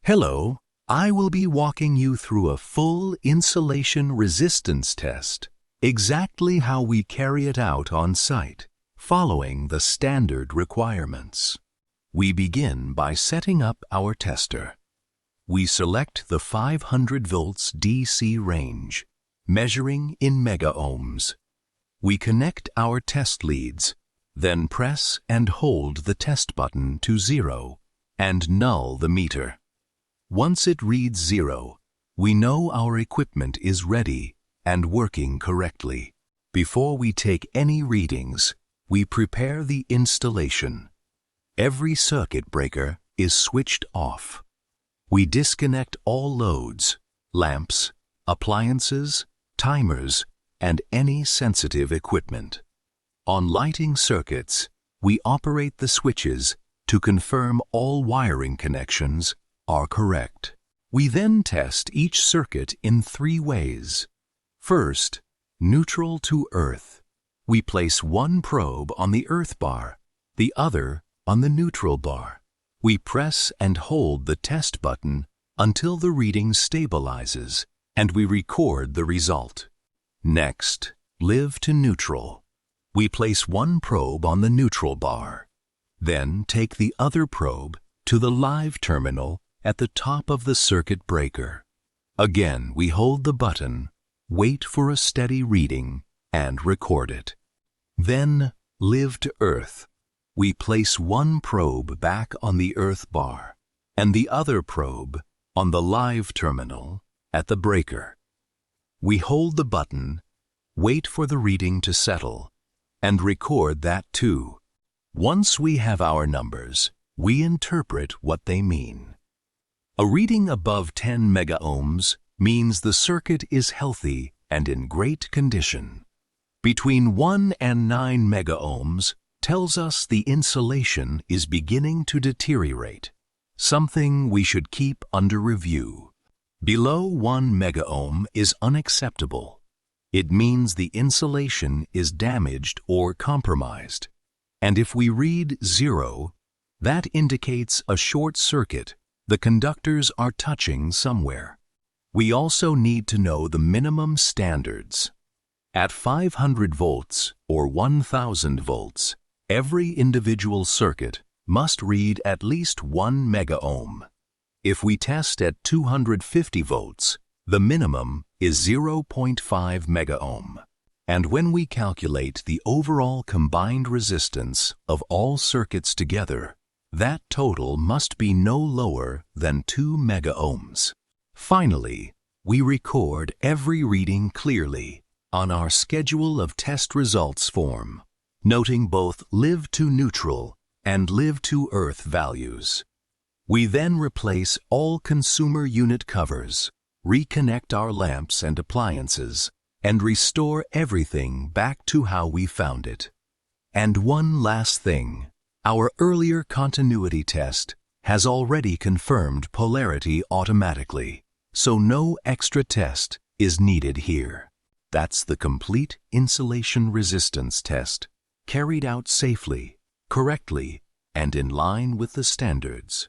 Hello, I will be walking you through a full insulation resistance test, exactly how we carry it out on site, following the standard requirements. We begin by setting up our tester. We select the 500 volts DC range, measuring in megaohms. We connect our test leads, then press and hold the test button to 0 and null the meter. Once it reads 0, we know our equipment is ready and working correctly. Before we take any readings, we prepare the installation. Every circuit breaker is switched off. We disconnect all loads, lamps, appliances, timers, and any sensitive equipment. On lighting circuits, we operate the switches to confirm all wiring connections are correct. We then test each circuit in 3 ways. First, neutral to earth. We place one probe on the earth bar, the other on the neutral bar. We press and hold the test button until the reading stabilizes, and we record the result. Next, live to neutral. We place one probe on the neutral bar, then take the other probe to the live terminal at the top of the circuit breaker. Again, we hold the button, wait for a steady reading, and record it. Then, live to earth. We place one probe back on the earth bar and the other probe on the live terminal at the breaker. We hold the button, wait for the reading to settle, and record that too. Once we have our numbers, we interpret what they mean. A reading above 10 megaohms means the circuit is healthy and in great condition. Between 1 and 9 megaohms tells us the insulation is beginning to deteriorate, something we should keep under review. Below 1 megaohm is unacceptable. It means the insulation is damaged or compromised. And if we read 0, that indicates a short circuit. The conductors are touching somewhere. We also need to know the minimum standards. At 500 volts or 1000 volts, every individual circuit must read at least 1 megaohm. If we test at 250 volts, the minimum is 0.5 megaohm. And when we calculate the overall combined resistance of all circuits together, that total must be no lower than 2 megaohms. Finally, we record every reading clearly on our schedule of test results form, noting both live to neutral and live to earth values. We then replace all consumer unit covers, reconnect our lamps and appliances, and restore everything back to how we found it. And one last thing. Our earlier continuity test has already confirmed polarity automatically, so no extra test is needed here. That's the complete insulation resistance test, carried out safely, correctly, and in line with the standards.